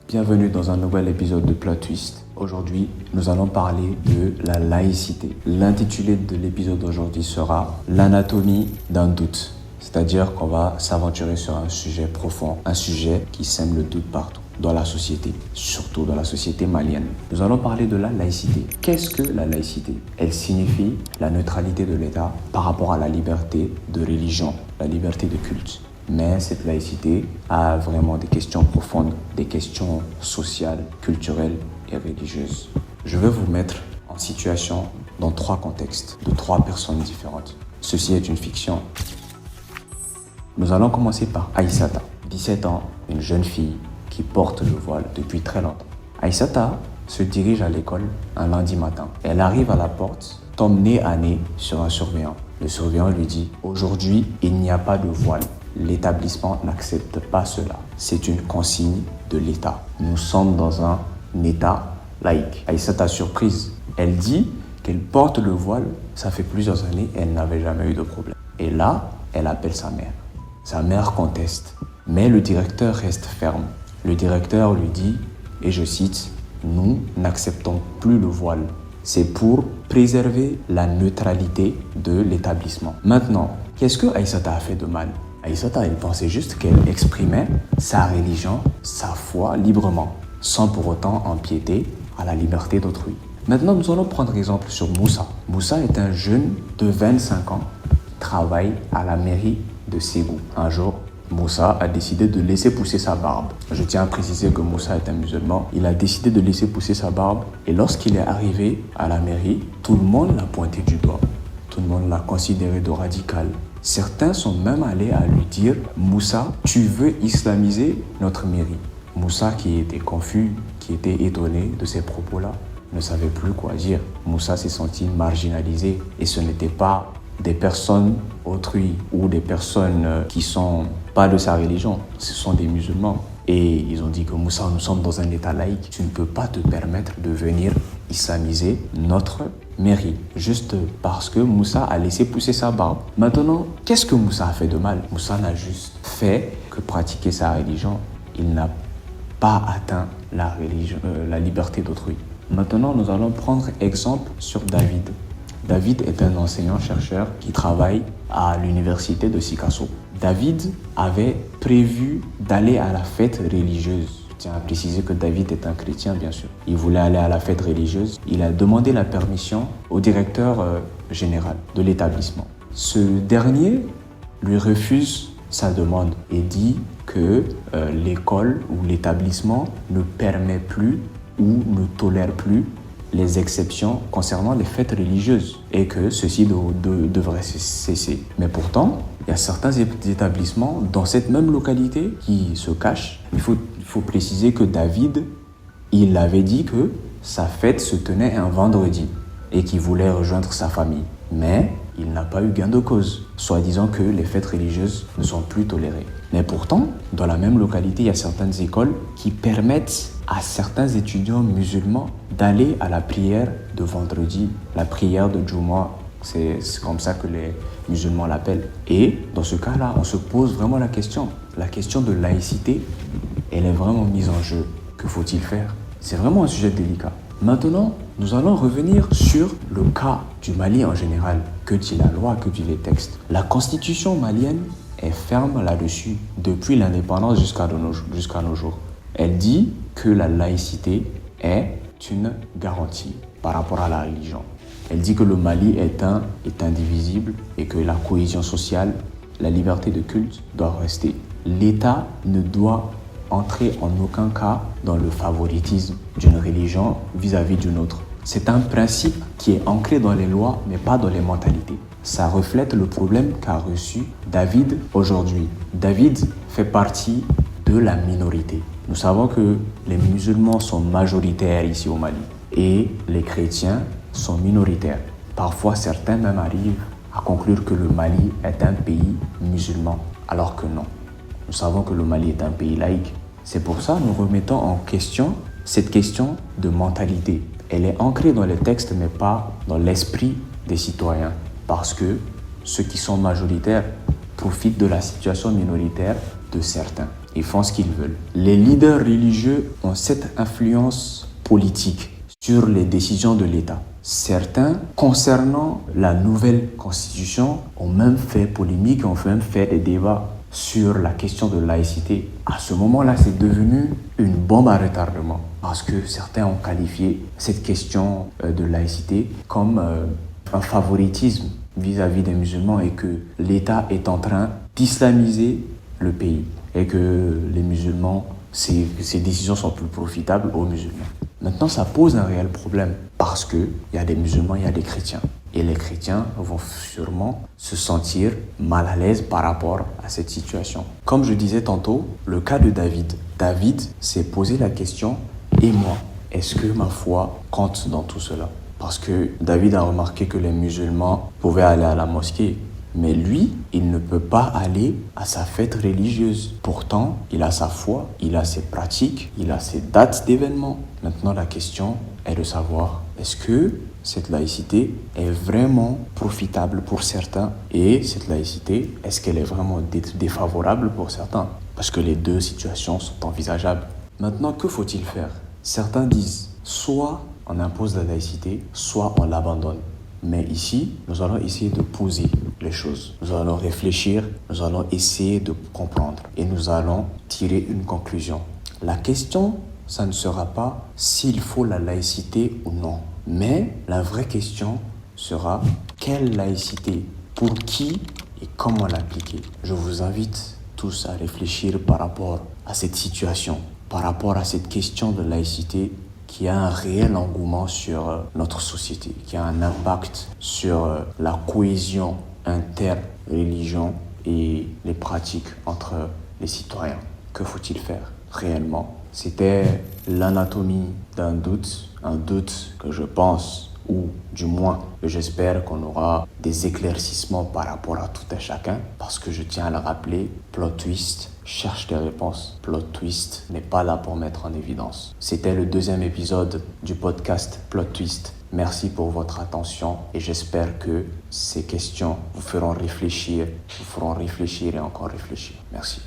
Bienvenue dans un nouvel épisode de Plot Twist. Aujourd'hui, nous allons parler de la laïcité. L'intitulé de l'épisode d'aujourd'hui sera l'anatomie d'un doute. C'est-à-dire qu'on va s'aventurer sur un sujet profond, un sujet qui sème le doute partout dans la société, surtout dans la société malienne. Nous allons parler de la laïcité. Qu'est-ce que la laïcité? Elle signifie la neutralité de l'État par rapport à la liberté de religion, la liberté de culte. Mais cette laïcité a vraiment des questions profondes, des questions sociales, culturelles et religieuses. Je vais vous mettre en situation dans 3 contextes, de 3 personnes différentes. Ceci est une fiction. Nous allons commencer par Aïssata, 17 ans, une jeune fille qui porte le voile depuis très longtemps. Aïssata se dirige à l'école un lundi matin. Elle arrive à la porte, tombe nez à nez sur un surveillant. Le surveillant lui dit « Aujourd'hui, il n'y a pas de voile. L'établissement n'accepte pas cela. C'est une consigne de l'État. Nous sommes dans un État laïque. » Aïssata, surprise, elle dit qu'elle porte le voile. Ça fait plusieurs années, elle n'avait jamais eu de problème. Et là, elle appelle sa mère. Sa mère conteste, mais le directeur reste ferme. Le directeur lui dit, et je cite, « Nous n'acceptons plus le voile. C'est pour préserver la neutralité de l'établissement. » Maintenant, qu'est-ce que Aïssata a fait de mal? Aïssata, elle pensait juste qu'elle exprimait sa religion, sa foi librement, sans pour autant empiéter à la liberté d'autrui. Maintenant, nous allons prendre exemple sur Moussa. Moussa est un jeune de 25 ans, travaille à la mairie de Ségou. Un jour, Moussa a décidé de laisser pousser sa barbe. Je tiens à préciser que Moussa est un musulman. Il a décidé de laisser pousser sa barbe et lorsqu'il est arrivé à la mairie, tout le monde l'a pointé du doigt. Tout le monde l'a considéré de radical. Certains sont même allés à lui dire « Moussa, tu veux islamiser notre mairie ?» Moussa, qui était confus, qui était étonné de ces propos-là, ne savait plus quoi dire. Moussa s'est senti marginalisé et ce n'était pas des personnes autrui ou des personnes qui sont pas de sa religion, ce sont des musulmans. Et ils ont dit que Moussa, nous sommes dans un État laïque, tu ne peux pas te permettre de venir islamiser notre mairie, juste parce que Moussa a laissé pousser sa barbe. Maintenant, qu'est-ce que Moussa a fait de mal? Moussa n'a juste fait que pratiquer sa religion, il n'a pas atteint la liberté d'autrui. Maintenant, nous allons prendre exemple sur David. David est un enseignant-chercheur qui travaille à l'université de Sikasso. David avait prévu d'aller à la fête religieuse. Je tiens à préciser que David est un chrétien, bien sûr. Il voulait aller à la fête religieuse. Il a demandé la permission au directeur général de l'établissement. Ce dernier lui refuse sa demande et dit que l'école ou l'établissement ne permet plus ou ne tolère plus les exceptions concernant les fêtes religieuses et que ceci devrait cesser. Mais pourtant, il y a certains établissements dans cette même localité qui se cachent. Il faut préciser que David, il avait dit que sa fête se tenait un vendredi et qu'il voulait rejoindre sa famille. Mais il n'a pas eu gain de cause, soi-disant que les fêtes religieuses ne sont plus tolérées. Mais pourtant, dans la même localité, il y a certaines écoles qui permettent à certains étudiants musulmans d'aller à la prière de vendredi, la prière de Jumu'ah. C'est comme ça que les musulmans l'appellent. Et dans ce cas-là, on se pose vraiment la question de laïcité, elle est vraiment mise en jeu. Que faut-il faire? C'est vraiment un sujet délicat. Maintenant, nous allons revenir sur le cas du Mali en général. Que dit la loi, que dit les textes? La constitution malienne est ferme là-dessus depuis l'indépendance jusqu'à nos jours. Elle dit que la laïcité est une garantie par rapport à la religion. Elle dit que le Mali est indivisible et que la cohésion sociale, la liberté de culte doit rester. L'État ne doit entrer en aucun cas dans le favoritisme d'une religion vis-à-vis d'une autre. C'est un principe qui est ancré dans les lois, mais pas dans les mentalités. Ça reflète le problème qu'a reçu David aujourd'hui. David fait partie de la minorité. Nous savons que les musulmans sont majoritaires ici au Mali et les chrétiens sont minoritaires. Parfois, certains même arrivent à conclure que le Mali est un pays musulman, alors que non. Nous savons que le Mali est un pays laïque. C'est pour ça que nous remettons en question cette question de mentalité. Elle est ancrée dans les textes, mais pas dans l'esprit des citoyens. Parce que ceux qui sont majoritaires profitent de la situation minoritaire de certains. Ils font ce qu'ils veulent. Les leaders religieux ont cette influence politique sur les décisions de l'État. Certains, concernant la nouvelle constitution, ont même fait polémique, ont même fait des débats sur la question de laïcité. À ce moment-là, c'est devenu une bombe à retardement parce que certains ont qualifié cette question de laïcité comme un favoritisme vis-à-vis des musulmans et que l'État est en train d'islamiser le pays et que les musulmans, ces décisions sont plus profitables aux musulmans. Maintenant, ça pose un réel problème parce qu'il y a des musulmans, il y a des chrétiens. Et les chrétiens vont sûrement se sentir mal à l'aise par rapport à cette situation. Comme je disais tantôt, le cas de David. David s'est posé la question, et moi, est-ce que ma foi compte dans tout cela? Parce que David a remarqué que les musulmans pouvaient aller à la mosquée. Mais lui, il ne peut pas aller à sa fête religieuse. Pourtant, il a sa foi, il a ses pratiques, il a ses dates d'événements. Maintenant, la question est de savoir, est-ce que cette laïcité est vraiment profitable pour certains et cette laïcité, est-ce qu'elle est vraiment défavorable pour certains? Parce que les deux situations sont envisageables. Maintenant, que faut-il faire? Certains disent, soit on impose la laïcité, soit on l'abandonne. Mais ici, nous allons essayer de poser les choses. Nous allons réfléchir, nous allons essayer de comprendre et nous allons tirer une conclusion. La question, ça ne sera pas s'il faut la laïcité ou non. Mais la vraie question sera quelle laïcité, pour qui et comment l'appliquer. Je vous invite tous à réfléchir par rapport à cette situation, par rapport à cette question de laïcité qui a un réel engouement sur notre société, qui a un impact sur la cohésion inter-religion et les pratiques entre les citoyens. Que faut-il faire réellement? C'était l'anatomie d'un doute, un doute que je pense, ou du moins que j'espère qu'on aura des éclaircissements par rapport à tout un chacun, parce que je tiens à le rappeler, Plot Twist cherche des réponses. Plot Twist n'est pas là pour mettre en évidence. C'était le 2e épisode du podcast Plot Twist. Merci pour votre attention et j'espère que ces questions vous feront réfléchir et encore réfléchir. Merci.